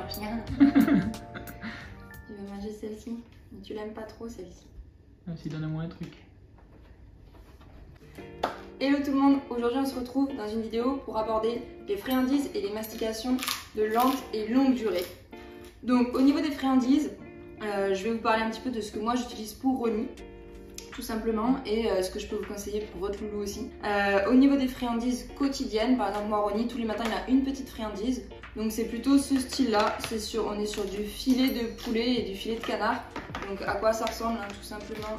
chien. Tu veux manger celle-ci? Mais tu l'aimes pas trop celle-ci. Si, donne-moi un truc. Hello tout le monde, aujourd'hui on se retrouve dans une vidéo pour aborder les friandises et les mastications de lente et longue durée. Donc au niveau des friandises, je vais vous parler un petit peu de ce que moi j'utilise pour Ronnie, tout simplement, et ce que je peux vous conseiller pour votre loulou aussi. Au niveau des friandises quotidiennes, par exemple moi Ronnie, tous les matins il a une petite friandise, donc c'est plutôt ce style là, on est sur du filet de poulet et du filet de canard. Donc à quoi ça ressemble, hein, tout simplement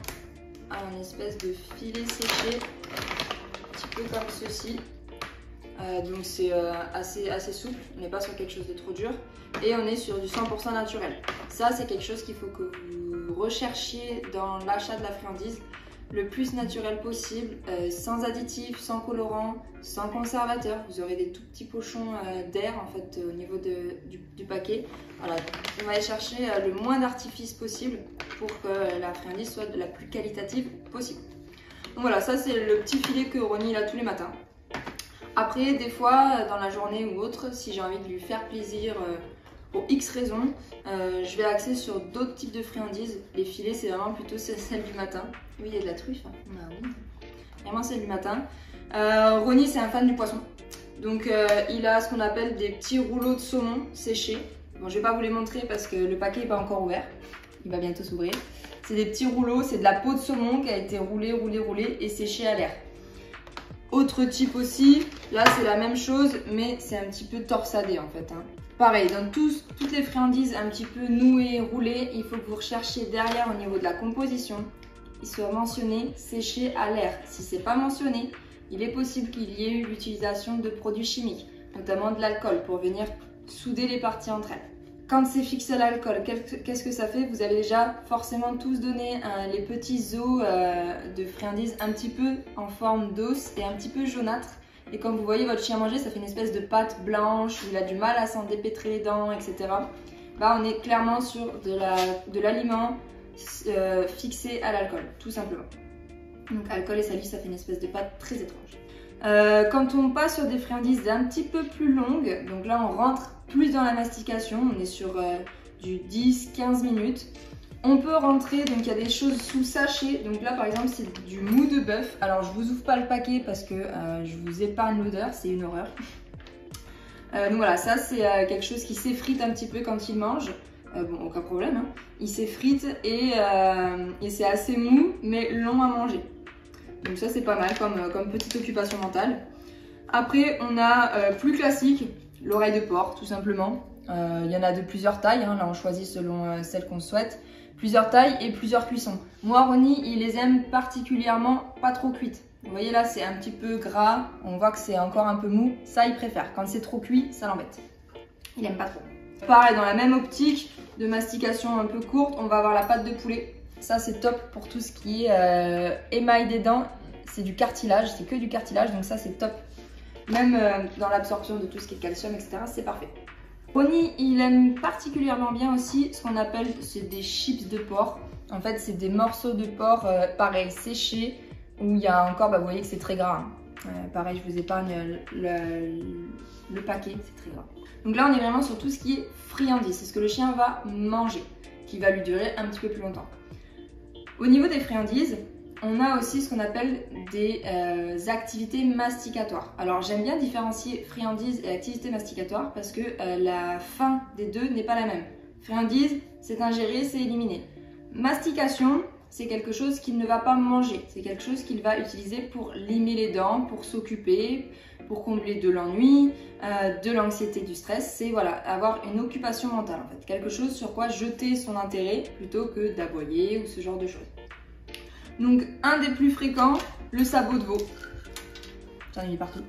à une espèce de filet séché, comme ceci. Donc c'est assez souple, on n'est pas sur quelque chose de trop dur et on est sur du 100% naturel. Ça c'est quelque chose qu'il faut que vous recherchiez dans l'achat de la friandise, le plus naturel possible, sans additifs, sans colorants, sans conservateur. Vous aurez des tout petits pochons d'air en fait au niveau du paquet. Voilà, on va aller chercher le moins d'artifices possible pour que la friandise soit de la plus qualitative possible. Donc voilà, ça c'est le petit filet que Ronnie a tous les matins. Après, des fois, dans la journée ou autre, si j'ai envie de lui faire plaisir pour X raisons, je vais axer sur d'autres types de friandises. Les filets, c'est vraiment plutôt celle du matin. Oui, il y a de la truffe. Hein. Bah oui, vraiment celle du matin. Ronnie, c'est un fan du poisson. Donc, il a ce qu'on appelle des petits rouleaux de saumon séchés. Bon, je vais pas vous les montrer parce que le paquet n'est pas encore ouvert. Il va bientôt s'ouvrir. C'est des petits rouleaux, c'est de la peau de saumon qui a été roulée et séchée à l'air. Autre type aussi, là c'est la même chose, mais c'est un petit peu torsadé en fait. Hein. Pareil, dans toutes les friandises un petit peu nouées, roulées, il faut que vous recherchiez derrière au niveau de la composition, il soit mentionné séché à l'air. Si c'est pas mentionné, il est possible qu'il y ait eu l'utilisation de produits chimiques, notamment de l'alcool, pour venir souder les parties entre elles. Quand c'est fixé à l'alcool, qu'est-ce que ça fait? Vous avez déjà forcément tous donné les petits os de friandises un petit peu en forme d'os et un petit peu jaunâtre. Et comme vous voyez votre chien manger, ça fait une espèce de pâte blanche, où il a du mal à s'en dépêtrer les dents, etc. Bah, on est clairement sur de l'aliment fixé à l'alcool, tout simplement. Donc alcool et salive, ça fait une espèce de pâte très étrange. Quand on passe sur des friandises un petit peu plus longues, donc là on rentre plus dans la mastication, on est sur du 10-15 minutes. On peut rentrer, donc il y a des choses sous sachet, donc là par exemple c'est du mou de bœuf. Alors je vous ouvre pas le paquet parce que je vous épargne l'odeur, c'est une horreur. Donc voilà, ça c'est quelque chose qui s'effrite un petit peu quand il mange. Bon, aucun problème, hein. Il s'effrite et c'est assez mou mais long à manger. Donc ça c'est pas mal comme petite occupation mentale. Après on a plus classique, l'oreille de porc tout simplement. Il y en a de plusieurs tailles, hein. Là on choisit selon celle qu'on souhaite. Plusieurs tailles et plusieurs cuissons. Moi Ronnie il les aime particulièrement pas trop cuites. Vous voyez là c'est un petit peu gras, on voit que c'est encore un peu mou. Ça il préfère, quand c'est trop cuit ça l'embête. Il aime pas trop. Pareil, dans la même optique de mastication un peu courte, on va avoir la pâte de poulet. Ça c'est top pour tout ce qui est émail des dents. C'est du cartilage, c'est que du cartilage, donc ça c'est top. Même dans l'absorption de tout ce qui est calcium, etc. c'est parfait. Ronnie, il aime particulièrement bien aussi ce qu'on appelle des chips de porc. En fait, c'est des morceaux de porc, pareil, séchés, où il y a encore, bah, vous voyez que c'est très gras. Hein. Pareil, je vous épargne le paquet, c'est très gras. Donc là, on est vraiment sur tout ce qui est friandise. C'est ce que le chien va manger, qui va lui durer un petit peu plus longtemps. Au niveau des friandises, on a aussi ce qu'on appelle des activités masticatoires. Alors j'aime bien différencier friandise et activité masticatoire parce que la fin des deux n'est pas la même. Friandise, c'est ingéré, c'est éliminé. Mastication, c'est quelque chose qu'il ne va pas manger. C'est quelque chose qu'il va utiliser pour limer les dents, pour s'occuper, pour combler de l'ennui, de l'anxiété, du stress. C'est voilà, avoir une occupation mentale en fait. Quelque chose sur quoi jeter son intérêt plutôt que d'aboyer ou ce genre de choses. Donc un des plus fréquents, le sabot de veau. J'en ai mis partout.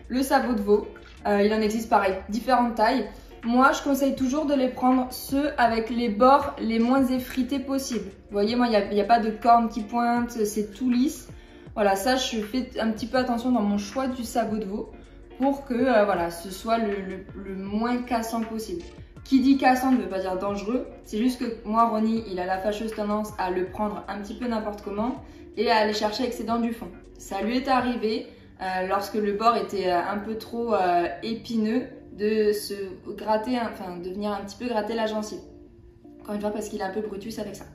Le sabot de veau, il en existe pareil, différentes tailles. Moi je conseille toujours de les prendre ceux avec les bords les moins effrités possibles. Vous voyez, moi il n'y a pas de cornes qui pointent, c'est tout lisse. Voilà, ça je fais un petit peu attention dans mon choix du sabot de veau pour que voilà, ce soit le moins cassant possible. Qui dit cassant ne veut pas dire dangereux, c'est juste que moi Ronnie il a la fâcheuse tendance à le prendre un petit peu n'importe comment et à aller chercher avec ses dents du fond. Ça lui est arrivé lorsque le bord était un peu trop épineux, de se gratter, enfin de venir un petit peu gratter la gencive. Encore une fois parce qu'il est un peu brutus avec ça.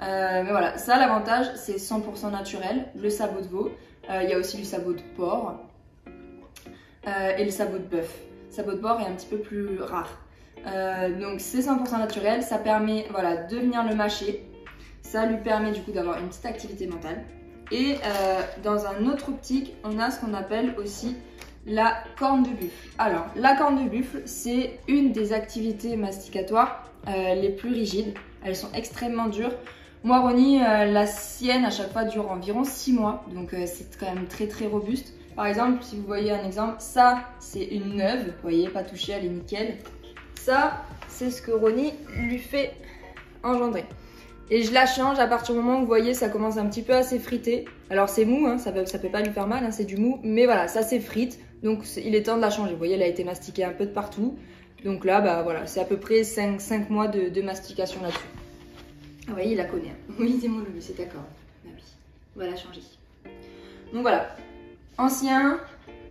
Mais voilà, ça l'avantage c'est 100% naturel, le sabot de veau, il y a aussi du sabot de porc et le sabot de bœuf. Le sabot de porc est un petit peu plus rare. Donc c'est 100% naturel, ça permet voilà, de venir le mâcher, ça lui permet du coup d'avoir une petite activité mentale. Et dans un autre optique, on a ce qu'on appelle aussi la corne de buffle. Alors la corne de buffle, c'est une des activités masticatoires les plus rigides, elles sont extrêmement dures. Moi Ronnie, la sienne à chaque fois dure environ 6 mois, donc c'est quand même très très robuste. Par exemple, si vous voyez un exemple, ça c'est une neuve, vous voyez, pas touchée, elle est nickel. Ça, c'est ce que Ronnie lui fait engendrer. Et je la change à partir du moment où vous voyez ça commence un petit peu à s'effriter. Alors c'est mou, hein, ça peut pas lui faire mal, hein, c'est du mou, mais voilà, ça s'effrite. Donc il est temps de la changer. Vous voyez, elle a été mastiquée un peu de partout. Donc là, bah voilà, c'est à peu près 5 mois de mastication là-dessus. Ah, vous voyez, il la connaît. Hein. Oui, c'est mon loulou, c'est d'accord. Bah oui, on va la changer. Donc voilà, ancien,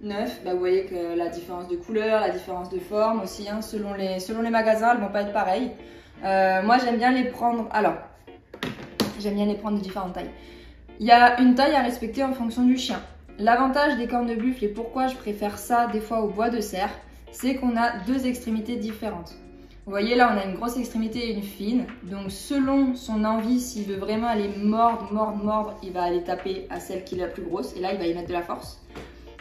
neuf, bah vous voyez que la différence de couleur, la différence de forme aussi, hein, selon les magasins, elles vont pas être pareilles. Moi j'aime bien les prendre, alors, j'aime bien les prendre de différentes tailles. Il y a une taille à respecter en fonction du chien. L'avantage des cornes de buffle et pourquoi je préfère ça des fois au bois de cerf, c'est qu'on a deux extrémités différentes. Vous voyez là, on a une grosse extrémité et une fine. Donc selon son envie, s'il veut vraiment aller mordre, il va aller taper à celle qui est la plus grosse. Et là, il va y mettre de la force.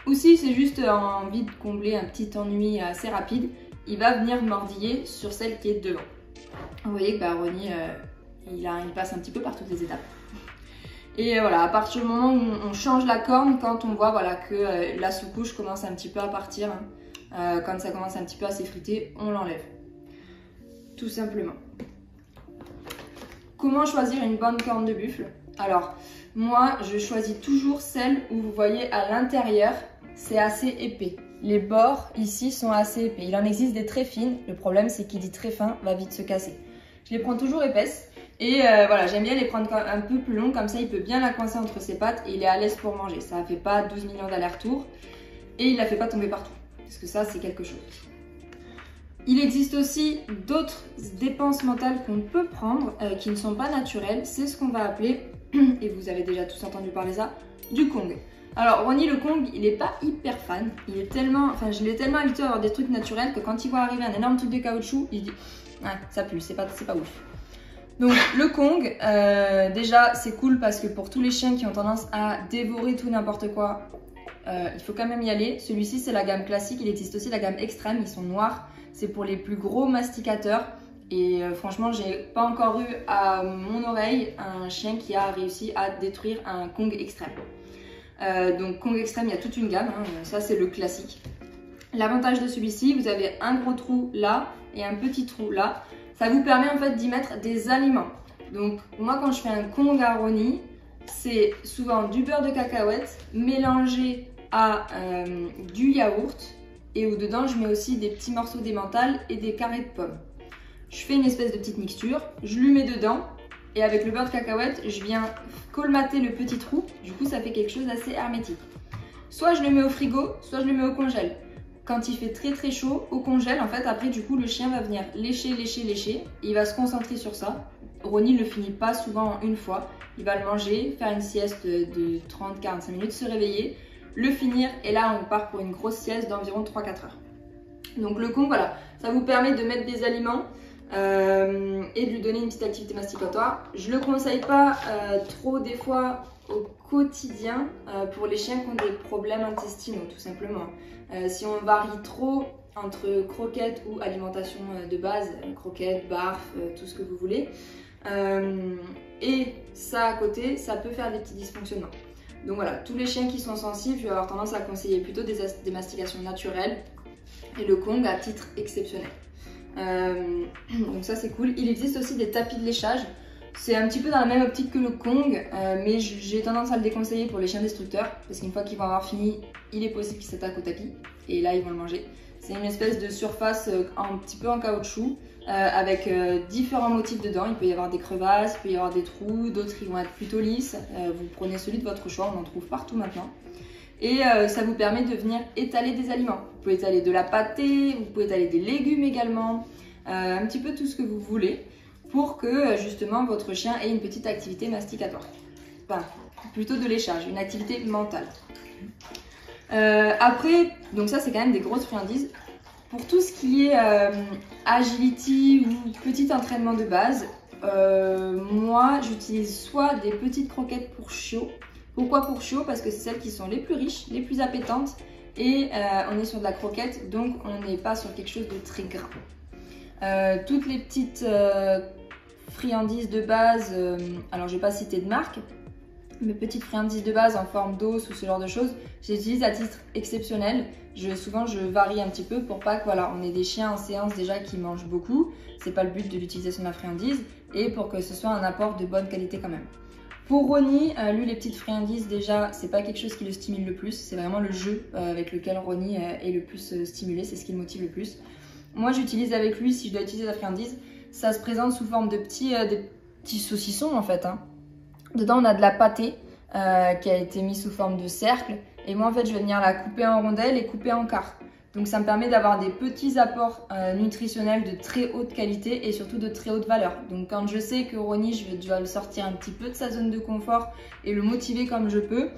Ou si c'est juste envie de combler un petit ennui assez rapide, il va venir mordiller sur celle qui est devant. Vous voyez que Ronnie, il passe un petit peu par toutes les étapes. Et voilà, à partir du moment où on change la corne, quand on voit voilà, que la sous-couche commence un petit peu à partir, hein, quand ça commence un petit peu à s'effriter, on l'enlève. Tout simplement. Comment choisir une bonne corne de buffle? Alors, moi, je choisis toujours celle où vous voyez à l'intérieur, c'est assez épais. Les bords ici sont assez épais. Il en existe des très fines. Le problème, c'est qu'il dit très fin, va vite se casser. Je les prends toujours épaisses. Et voilà, j'aime bien les prendre un peu plus longs, comme ça il peut bien la coincer entre ses pattes et il est à l'aise pour manger. Ça ne fait pas 12 millions d'allers-retours et il ne la fait pas tomber partout. Parce que ça, c'est quelque chose. Il existe aussi d'autres dépenses mentales qu'on peut prendre qui ne sont pas naturelles. C'est ce qu'on va appeler, et vous avez déjà tous entendu parler de ça, du Kong. Alors Ronnie le Kong, il n'est pas hyper fan. Il est tellement, enfin je l'ai tellement habitué à avoir des trucs naturels que quand il voit arriver un énorme truc de caoutchouc, il dit ah, ça pue, c'est pas ouf. Donc le Kong, déjà c'est cool parce que pour tous les chiens qui ont tendance à dévorer tout n'importe quoi, il faut quand même y aller. Celui-ci c'est la gamme classique, il existe aussi la gamme extrême, ils sont noirs. C'est pour les plus gros masticateurs et franchement j'ai pas encore eu à mon oreille un chien qui a réussi à détruire un Kong extrême. Donc Kong extrême, il y a toute une gamme, hein, ça c'est le classique. L'avantage de celui-ci, vous avez un gros trou là et un petit trou là. Ça vous permet en fait d'y mettre des aliments. Donc moi quand je fais un Kong à Ronnie, c'est souvent du beurre de cacahuète mélangé à du yaourt. Et où dedans je mets aussi des petits morceaux d'emmental et des carrés de pommes. Je fais une espèce de petite mixture, je lui mets dedans et avec le beurre de cacahuète je viens colmater le petit trou, du coup ça fait quelque chose d'assez hermétique. Soit je le mets au frigo, soit je le mets au congèle. Quand il fait très très chaud, au congèle en fait après du coup le chien va venir lécher, et il va se concentrer sur ça. Ronnie le finit pas souvent en une fois, il va le manger, faire une sieste de 30-45 minutes, se réveiller, le finir et là on part pour une grosse sieste d'environ 3-4 heures. Donc le Kong, voilà, ça vous permet de mettre des aliments et de lui donner une petite activité masticatoire. Je le conseille pas trop des fois au quotidien pour les chiens qui ont des problèmes intestinaux tout simplement. Si on varie trop entre croquettes ou alimentation de base, croquettes, barf, tout ce que vous voulez, et ça à côté, ça peut faire des petits dysfonctionnements. Donc voilà, tous les chiens qui sont sensibles, je vais avoir tendance à conseiller plutôt des mastications naturelles et le Kong à titre exceptionnel. Donc ça c'est cool. Il existe aussi des tapis de léchage. C'est un petit peu dans la même optique que le Kong, mais j'ai tendance à le déconseiller pour les chiens destructeurs parce qu'une fois qu'ils vont avoir fini, il est possible qu'ils s'attaquent au tapis et là ils vont le manger. C'est une espèce de surface un petit peu en caoutchouc avec différents motifs dedans. Il peut y avoir des crevasses, il peut y avoir des trous, d'autres ils vont être plutôt lisses. Vous prenez celui de votre choix, on en trouve partout maintenant. et ça vous permet de venir étaler des aliments. Vous pouvez étaler de la pâtée, vous pouvez étaler des légumes également, un petit peu tout ce que vous voulez pour que justement votre chien ait une petite activité masticatoire. Enfin, plutôt de léchage, une activité mentale. Après, donc ça c'est quand même des grosses friandises. Pour tout ce qui est agility ou petit entraînement de base, moi j'utilise soit des petites croquettes pour chiots. Pourquoi pour chiots? Parce que c'est celles qui sont les plus riches, les plus appétantes et on est sur de la croquette, donc on n'est pas sur quelque chose de très gras. Toutes les petites friandises de base, alors je vais pas citer de marque, mes petites friandises de base en forme d'os ou ce genre de choses, j'utilise à titre exceptionnel. Souvent je varie un petit peu pour pas que voilà, on ait des chiens en séance déjà qui mangent beaucoup. C'est pas le but de l'utilisation de la friandise et pour que ce soit un apport de bonne qualité quand même. Pour Ronnie, lui les petites friandises déjà c'est pas quelque chose qui le stimule le plus, c'est vraiment le jeu avec lequel Ronnie est le plus stimulé, c'est ce qui le motive le plus. Moi j'utilise avec lui, si je dois utiliser la friandise, ça se présente sous forme de des petits saucissons en fait. Dedans on a de la pâtée qui a été mise sous forme de cercle et moi en fait je vais venir la couper en rondelles et couper en quarts. Donc ça me permet d'avoir des petits apports nutritionnels de très haute qualité et surtout de très haute valeur. Donc quand je sais que Ronnie, je vais devoir le sortir un petit peu de sa zone de confort et le motiver comme je peux,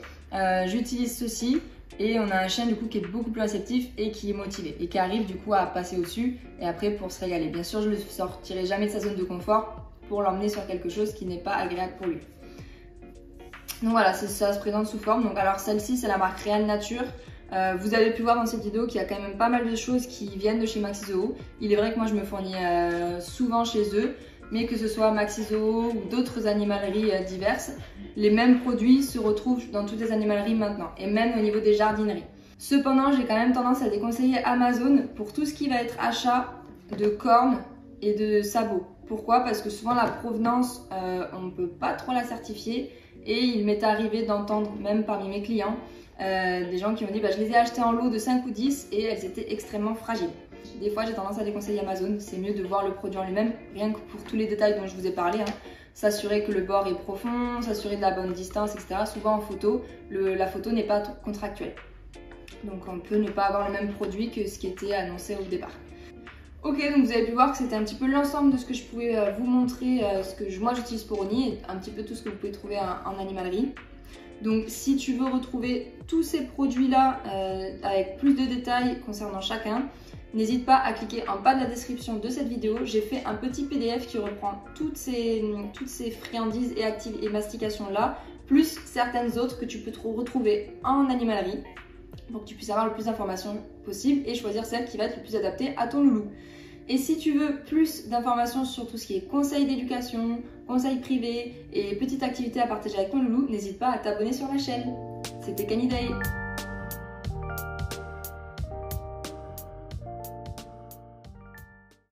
j'utilise ceci et on a un chien du coup qui est beaucoup plus réceptif et qui est motivé et qui arrive du coup à passer au-dessus et après pour se régaler. Bien sûr je ne le sortirai jamais de sa zone de confort pour l'emmener sur quelque chose qui n'est pas agréable pour lui. Donc voilà, ça se présente sous forme. Donc alors celle-ci c'est la marque Real Nature. Vous avez pu voir dans cette vidéo qu'il y a quand même pas mal de choses qui viennent de chez Maxi Zoo. Il est vrai que moi je me fournis souvent chez eux, mais que ce soit Maxi Zoo ou d'autres animaleries diverses, les mêmes produits se retrouvent dans toutes les animaleries maintenant, et même au niveau des jardineries. Cependant, j'ai quand même tendance à déconseiller Amazon pour tout ce qui va être achat de cornes et de sabots. Pourquoi? Parce que souvent la provenance, on ne peut pas trop la certifier, et il m'est arrivé d'entendre, même parmi mes clients, des gens qui m'ont dit je les ai achetées en lot de 5 ou 10 et elles étaient extrêmement fragiles. Des fois j'ai tendance à déconseiller Amazon, c'est mieux de voir le produit en lui-même, rien que pour tous les détails dont je vous ai parlé, s'assurer que le bord est profond, s'assurer de la bonne distance, etc. Souvent en photo, la photo n'est pas contractuelle. Donc on peut ne pas avoir le même produit que ce qui était annoncé au départ. Ok, donc vous avez pu voir que c'était un petit peu l'ensemble de ce que je pouvais vous montrer, ce que moi j'utilise pour Ronnie et un petit peu tout ce que vous pouvez trouver en animalerie. Donc si tu veux retrouver tous ces produits-là avec plus de détails concernant chacun, n'hésite pas à cliquer en bas de la description de cette vidéo. J'ai fait un petit PDF qui reprend toutes ces friandises et mastications-là, plus certaines autres que tu peux retrouver en animalerie, pour que tu puisses avoir le plus d'informations possible et choisir celle qui va être le plus adaptée à ton loulou. Et si tu veux plus d'informations sur tout ce qui est conseils d'éducation, conseils privés et petites activités à partager avec ton loulou, n'hésite pas à t'abonner sur la chaîne. C'était Canidae.